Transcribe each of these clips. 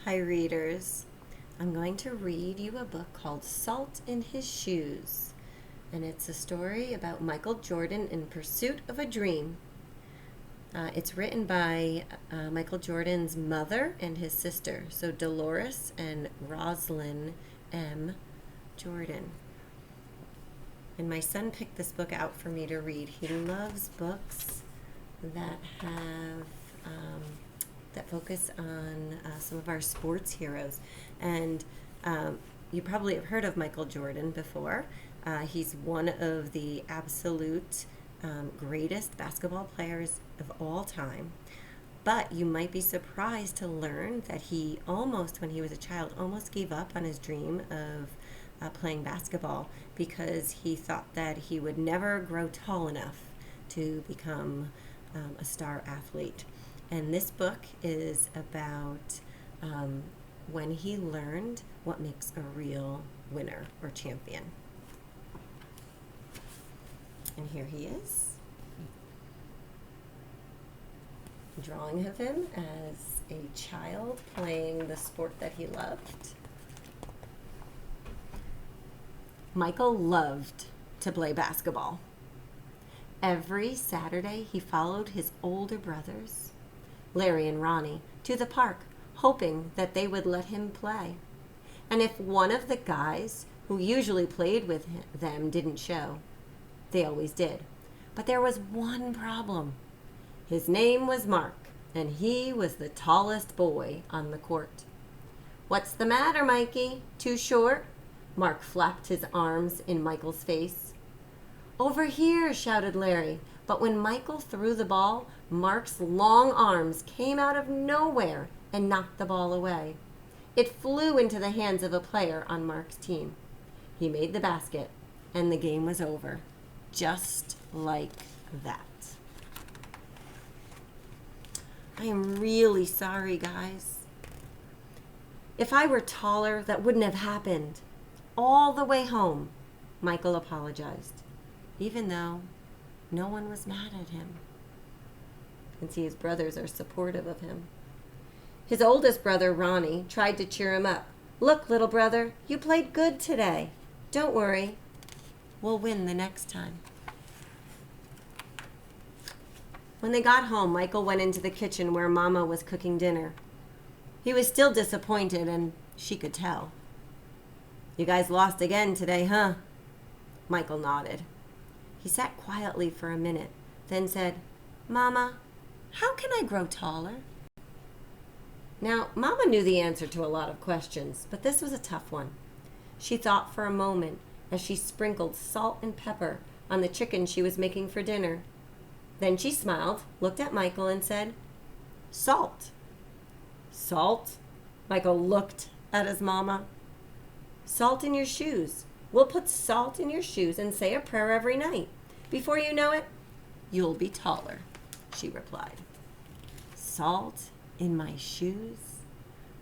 Hi, readers. I'm going to read you a book called Salt in His Shoes, and it's a story about Michael Jordan in pursuit of a dream. It's written by Michael Jordan's mother and his sister, so Dolores and Roslyn M. Jordan. And my son picked this book out for me to read. He loves books that have that focus on some of our sports heroes. And you probably have heard of Michael Jordan before. He's one of the absolute greatest basketball players of all time. But you might be surprised to learn that he almost, when he was a child, almost gave up on his dream of playing basketball because he thought that he would never grow tall enough to become a star athlete. And this book is about when he learned what makes a real winner or champion. And here he is, drawing of him as a child playing the sport that he loved. Michael loved to play basketball. Every Saturday he followed his older brothers, Larry and Ronnie, to the park, hoping that they would let him play. And if one of the guys who usually played with them didn't show, they always did. But there was one problem. His name was Mark, and he was the tallest boy on the court. "What's the matter, Mikey? Too short?" Mark flapped his arms in Michael's face. "Over here," shouted Larry. But when Michael threw the ball, Mark's long arms came out of nowhere and knocked the ball away. It flew into the hands of a player on Mark's team. He made the basket, and the game was over. Just like that. I am really sorry, guys. If I were taller, that wouldn't have happened. All the way home, Michael apologized, even though no one was mad at him. You can see his brothers are supportive of him. His oldest brother, Ronnie, tried to cheer him up. "Look, little brother, you played good today. Don't worry. We'll win the next time." When they got home, Michael went into the kitchen where Mama was cooking dinner. He was still disappointed, and she could tell. "You guys lost again today, huh?" Michael nodded. He sat quietly for a minute, then said, "Mama, how can I grow taller?" Now, Mama knew the answer to a lot of questions, but this was a tough one. She thought for a moment as she sprinkled salt and pepper on the chicken she was making for dinner. Then she smiled, looked at Michael, and said, "Salt." "Salt?" Michael looked at his mama. "Salt in your shoes. We'll put salt in your shoes and say a prayer every night. Before you know it, you'll be taller," she replied. "Salt in my shoes?"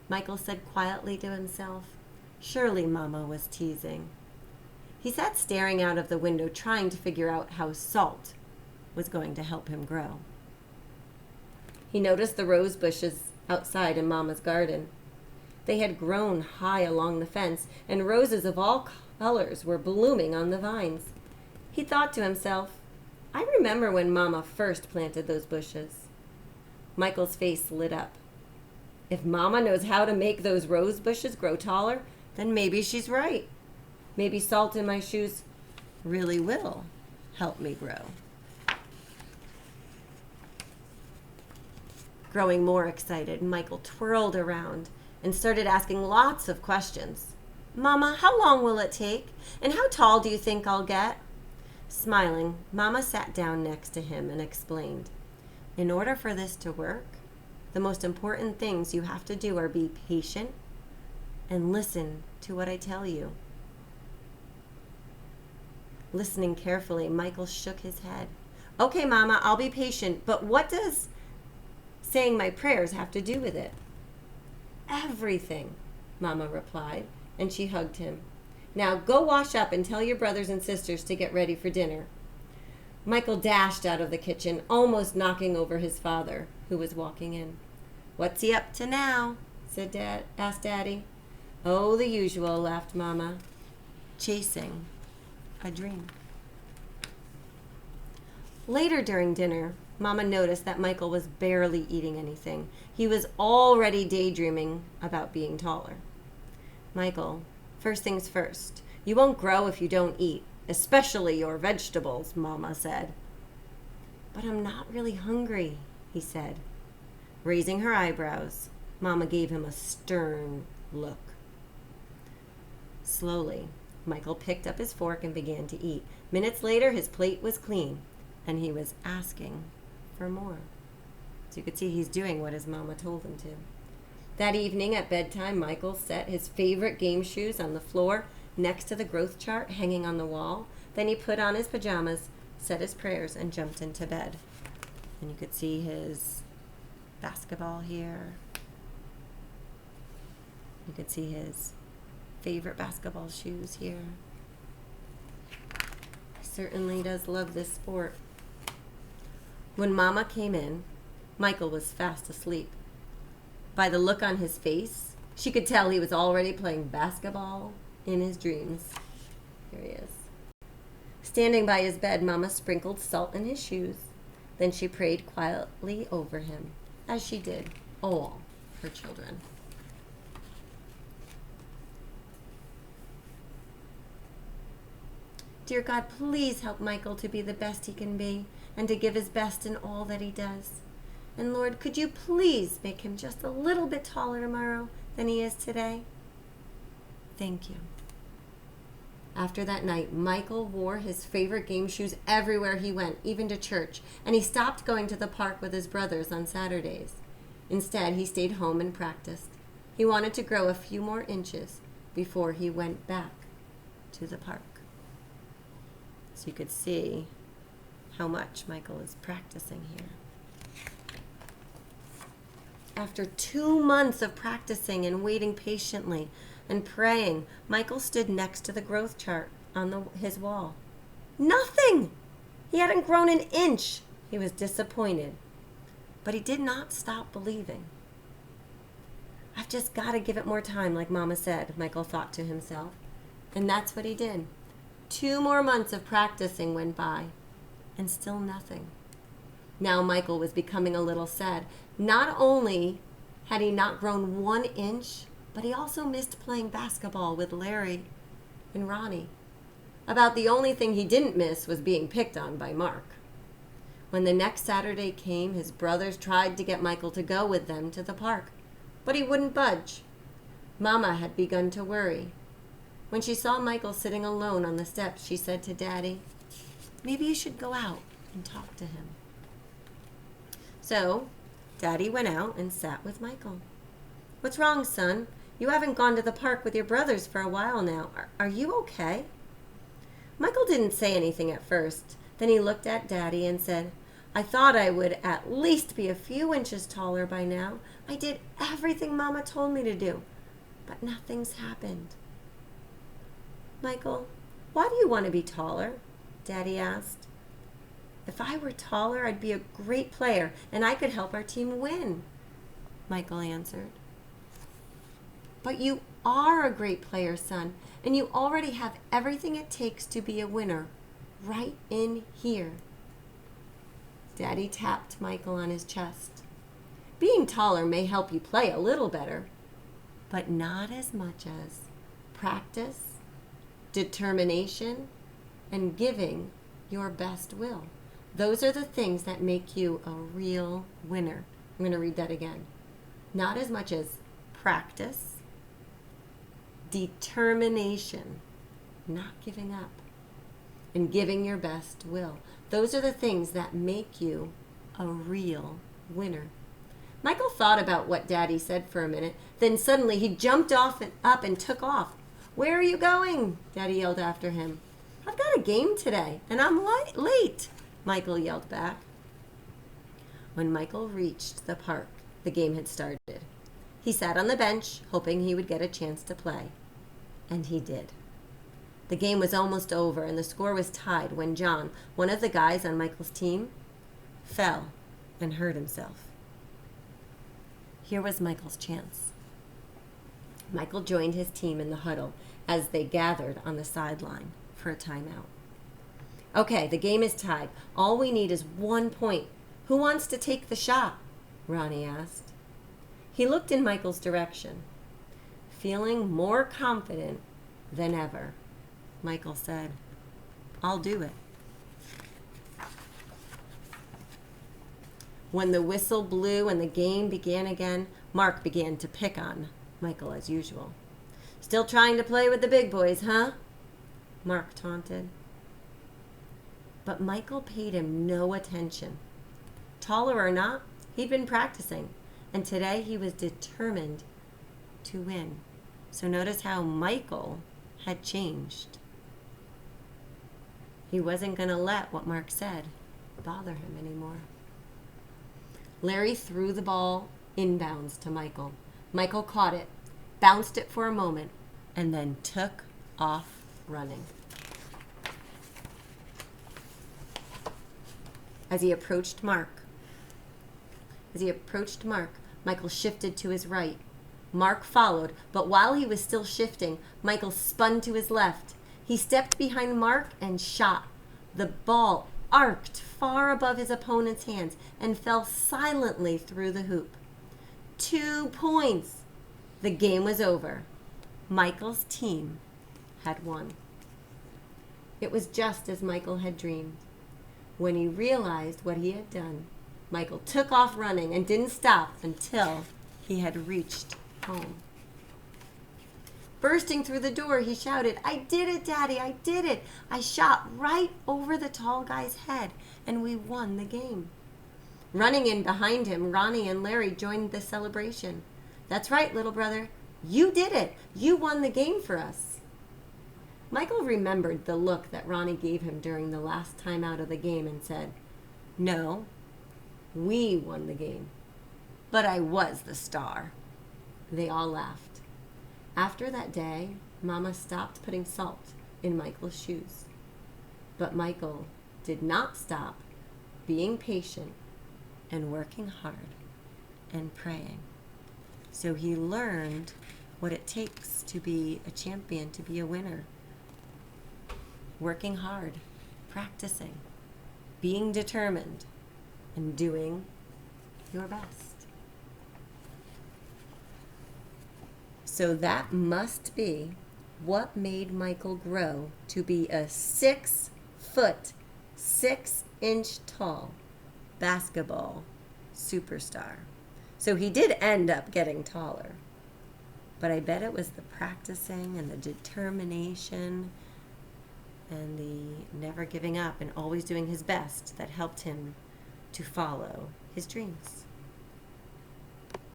Michael said quietly to himself. Surely Mama was teasing. He sat staring out of the window, trying to figure out how salt was going to help him grow. He noticed the rose bushes outside in Mama's garden. They had grown high along the fence, and roses of all colors were blooming on the vines. He thought to himself, "I remember when Mama first planted those bushes." Michael's face lit up. If Mama knows how to make those rose bushes grow taller, then maybe she's right. Maybe salt in my shoes really will help me grow. Growing more excited, Michael twirled around and started asking lots of questions. "Mama, how long will it take? And how tall do you think I'll get?" Smiling, Mama sat down next to him and explained, "In order for this to work, the most important things you have to do are be patient and listen to what I tell you." Listening carefully, Michael shook his head. "Okay, Mama, I'll be patient, but what does saying my prayers have to do with it?" "Everything," Mama replied, and she hugged him. "Now go wash up and tell your brothers and sisters to get ready for dinner." Michael dashed out of the kitchen, almost knocking over his father, who was walking in. "What's he up to now?" asked Daddy. Oh, the usual, laughed Mama. Chasing a dream. Later during dinner, Mama noticed that Michael was barely eating anything. He was already daydreaming about being taller. Michael, first things first. You won't grow if you don't eat, especially your vegetables, Mama said. But I'm not really hungry, he said. Raising her eyebrows, Mama gave him a stern look. Slowly, Michael picked up his fork and began to eat. Minutes later, his plate was clean, and he was asking for more. So you could see he's doing what his mama told him to. That evening at bedtime, Michael set his favorite game shoes on the floor next to the growth chart hanging on the wall. Then he put on his pajamas, said his prayers, and jumped into bed. And you could see his basketball here. You could see his favorite basketball shoes here. He certainly does love this sport. When Mama came in, Michael was fast asleep. By the look on his face, she could tell he was already playing basketball in his dreams. Here he is. Standing by his bed, Mama sprinkled salt in his shoes. Then she prayed quietly over him, as she did all her children. Dear God, please help Michael to be the best he can be and to give his best in all that he does. And Lord, could you please make him just a little bit taller tomorrow than he is today? Thank you. After that night, Michael wore his favorite game shoes everywhere he went, even to church, and he stopped going to the park with his brothers on Saturdays. Instead, he stayed home and practiced. He wanted to grow a few more inches before he went back to the park. So you could see how much Michael is practicing here. After 2 months of practicing and waiting patiently and praying, Michael stood next to the growth chart on his wall. Nothing! He hadn't grown an inch. He was disappointed. But he did not stop believing. I've just got to give it more time, like Mama said, Michael thought to himself. And that's what he did. 2 more months of practicing went by, and still nothing. Now Michael was becoming a little sad. Not only had he not grown 1 inch, but he also missed playing basketball with Larry and Ronnie. About the only thing he didn't miss was being picked on by Mark. When the next Saturday came, his brothers tried to get Michael to go with them to the park, but he wouldn't budge. Mama had begun to worry. When she saw Michael sitting alone on the steps, she said to Daddy, maybe you should go out and talk to him. So, Daddy went out and sat with Michael. What's wrong, son? You haven't gone to the park with your brothers for a while now. Are you okay? Michael didn't say anything at first. Then he looked at Daddy and said, I thought I would at least be a few inches taller by now. I did everything Mama told me to do, but nothing's happened. Michael, why do you want to be taller? Daddy asked. If I were taller, I'd be a great player, and I could help our team win, Michael answered. But you are a great player, son, and you already have everything it takes to be a winner, right in here. Daddy tapped Michael on his chest. Being taller may help you play a little better, but not as much as practice, determination, and giving your best will. Those are the things that make you a real winner. I'm going to read that again. Not as much as practice, determination, not giving up, and giving your best will. Those are the things that make you a real winner. Michael thought about what Daddy said for a minute. Then suddenly he jumped up and took off. Where are you going? Daddy yelled after him. I've got a game today, and I'm late, Michael yelled back. When Michael reached the park, the game had started. He sat on the bench, hoping he would get a chance to play. And he did. The game was almost over, and the score was tied when John, one of the guys on Michael's team, fell and hurt himself. Here was Michael's chance. Michael joined his team in the huddle as they gathered on the sideline for a timeout. Okay, the game is tied. All we need is 1 point. Who wants to take the shot? Ronnie asked. He looked in Michael's direction. Feeling more confident than ever, Michael said, I'll do it. When the whistle blew and the game began again, Mark began to pick on Michael as usual. Still trying to play with the big boys, huh? Mark taunted. But Michael paid him no attention. Taller or not, he'd been practicing, and today he was determined to win. So notice how Michael had changed. He wasn't going to let what Mark said bother him anymore. Larry threw the ball inbounds to Michael. Michael caught it, bounced it for a moment, and then took off running. As he approached Mark, Michael shifted to his right. Mark followed, but while he was still shifting, Michael spun to his left. He stepped behind Mark and shot. The ball arced far above his opponent's hands and fell silently through the hoop. 2 points. The game was over. Michael's team had won. It was just as Michael had dreamed. When he realized what he had done, Michael took off running and didn't stop until he had reached home. Bursting through the door, he shouted, I did it, Daddy, I did it. I shot right over the tall guy's head, and we won the game. Running in behind him, Ronnie and Larry joined the celebration. That's right, little brother. You did it. You won the game for us. Michael remembered the look that Ronnie gave him during the last time out of the game and said, No, we won the game, but I was the star. They all laughed. After that day, Mama stopped putting salt in Michael's shoes. But Michael did not stop being patient and working hard and praying. So he learned what it takes to be a champion, to be a winner. Working hard, practicing, being determined, and doing your best. So that must be what made Michael grow to be a 6 foot, 6 inch tall basketball superstar. So he did end up getting taller. But I bet it was the practicing and the determination and the never giving up and always doing his best that helped him to follow his dreams.